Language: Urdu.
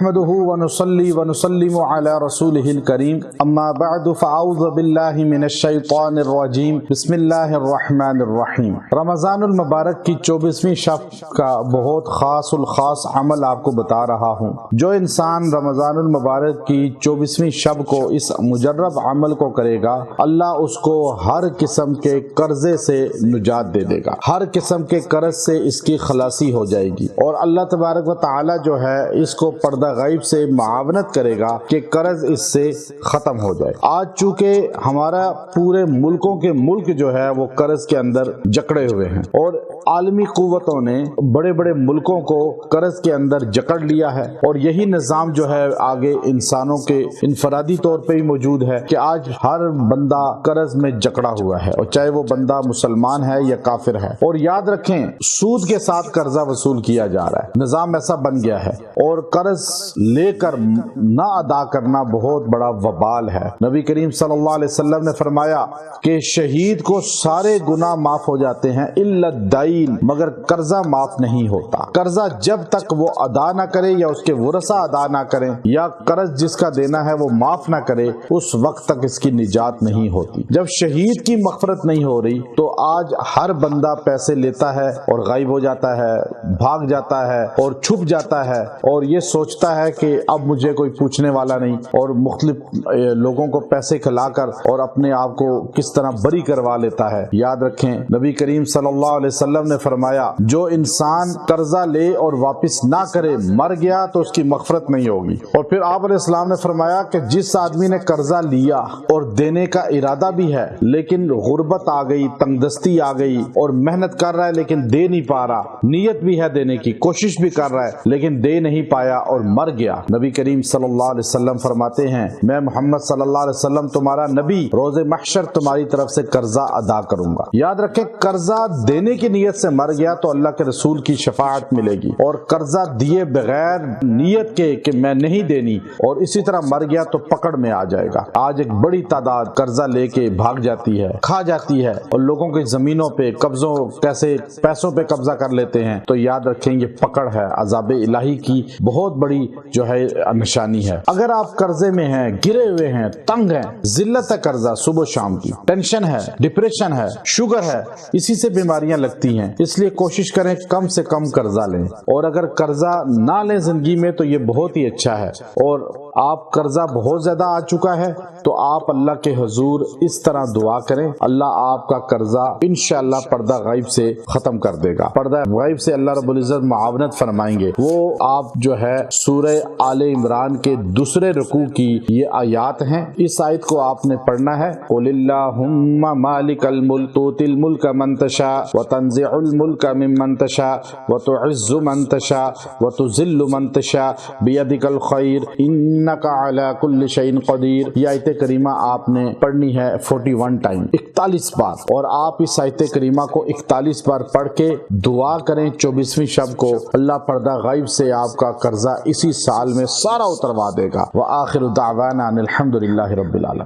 نحمده ونصلي ونسلم على رسوله الكريم اما بعد فاعوذ بالله من الشیطان الرجیم بسم اللہ الرحمن الرحیم۔ رمضان المبارک کی 24ویں شب کا بہت خاص الخاص عمل آپ کو بتا رہا ہوں۔ جو انسان رمضان المبارک کی 24ویں شب کو اس مجرب عمل کو کرے گا، اللہ اس کو ہر قسم کے قرضے سے نجات دے دے گا، ہر قسم کے قرض سے اس کی خلاصی ہو جائے گی، اور اللہ تبارک و تعالی جو ہے اس کو پردہ غیب سے معاونت کرے گا کہ قرض اس سے ختم ہو جائے۔ آج چونکہ ہمارا پورے ملکوں کے ملک جو ہے وہ قرض کے اندر جکڑے ہوئے ہیں، اور عالمی قوتوں نے بڑے بڑے ملکوں کو قرض کے اندر جکڑ لیا ہے، اور یہی نظام جو ہے آگے انسانوں کے انفرادی طور پہ ہی موجود ہے کہ آج ہر بندہ قرض میں جکڑا ہوا ہے، اور چاہے وہ بندہ مسلمان ہے یا کافر ہے۔ اور یاد رکھیں، سود کے ساتھ قرضہ وصول کیا جا رہا ہے، نظام ایسا بن گیا ہے، اور قرض لے کر نہ ادا کرنا بہت بڑا وبال ہے۔ نبی کریم صلی اللہ علیہ وسلم نے فرمایا کہ شہید کو سارے گناہ معاف ہو جاتے ہیں الا الدین، مگر قرضہ معاف نہیں ہوتا۔ قرضہ جب تک وہ ادا نہ کرے یا اس کے ورثہ ادا نہ کریں یا قرض جس کا دینا ہے وہ معاف نہ کرے، اس وقت تک اس کی نجات نہیں ہوتی۔ جب شہید کی مغفرت نہیں ہو رہی تو آج ہر بندہ پیسے لیتا ہے اور غائب ہو جاتا ہے، بھاگ جاتا ہے اور چھپ جاتا ہے، اور یہ سوچتا ہے کہ اب مجھے کوئی پوچھنے والا نہیں، اور مختلف لوگوں کو پیسے کھلا کر اور اپنے آپ کو کس طرح بری کروا لیتا ہے۔ یاد رکھیں، نبی کریم صلی اللہ علیہ وسلم نے فرمایا جو انسان قرضہ لے اور واپس نہ کرے مر گیا تو اس کی مغفرت نہیں ہوگی۔ اور پھر آپ علیہ السلام نے فرمایا کہ جس آدمی نے قرضہ لیا اور دینے کا ارادہ بھی ہے لیکن غربت آ گئی، تنگ دستی آ گئی، اور محنت کر رہا ہے لیکن دے نہیں پا رہا، نیت بھی ہے دینے کی، کوشش بھی کر رہا ہے لیکن دے نہیں پایا اور مر گیا، نبی کریم صلی اللہ علیہ وسلم فرماتے ہیں میں محمد صلی اللہ علیہ وسلم تمہارا نبی روز محشر تمہاری طرف سے قرضہ ادا کروں گا۔ یاد رکھیں، قرضہ دینے کی نیت سے مر گیا تو اللہ کے رسول کی شفاعت ملے گی، اور قرضہ دیے بغیر نیت کے کہ میں نہیں دینی اور اسی طرح مر گیا تو پکڑ میں آ جائے گا۔ آج ایک بڑی تعداد قرضہ لے کے بھاگ جاتی ہے، کھا جاتی ہے، اور لوگوں کی زمینوں پہ قبضوں کیسے پیسوں پہ قبضہ کر لیتے ہیں، تو یاد رکھیں یہ پکڑ ہے، عذاب الہی کی بہت بڑی جو ہے نشانی ہے۔ اگر آپ قرضے میں ہیں، گرے ہوئے ہیں، تنگ ہیں، ذلت ہے قرضہ صبح شام کی، ٹینشن ہے، ڈپریشن ہے، شوگر ہے، اسی سے بیماریاں لگتی ہیں، اس لیے کوشش کریں کم سے کم قرضہ لیں، اور اگر قرضہ نہ لیں زندگی میں تو یہ بہت ہی اچھا ہے۔ اور آپ قرضہ بہت زیادہ آ چکا ہے تو آپ اللہ کے حضور اس طرح دعا کریں، اللہ آپ کا قرضہ انشاءاللہ پردہ غیب سے ختم کر دے گا، پردہ غیب سے اللہ رب العزت معاونت فرمائیں گے۔ وہ آپ جو ہے سورہ آل عمران کے دوسرے رکوع کی یہ آیات ہیں، اس آیت کو آپ نے پڑھنا ہے، قُلِ اللَّهُمَّ مَالِكَ الْمُلْكِ تُؤْتِي الْمُلْكَ مَن تَشَاءُ وَتَنزِعُ الْمُلْكَ مِمَّن تَشَاءُ وَتُعِزُّ مَن تَشَاءُ وَتُذِلُّ مَن تَشَاءُ بِيَدِكَ الْخَيْرُ إِنَّكَ عَلَى كُلِّ شَيْءٍ قَدِيرٌ۔ یہ آیت کریمہ آپ نے پڑھنی ہے 41 ٹائم، 41 بار، اور آپ اس آیت کریمہ کو 41 بار پڑھ کے دعا کریں 24ویں شب کو، اللہ پردہ غیب سے آپ کا قرضہ اسی سال میں سارا اتروا دے گا۔ وآخر دعوانا ان الحمد للہ رب العالمین۔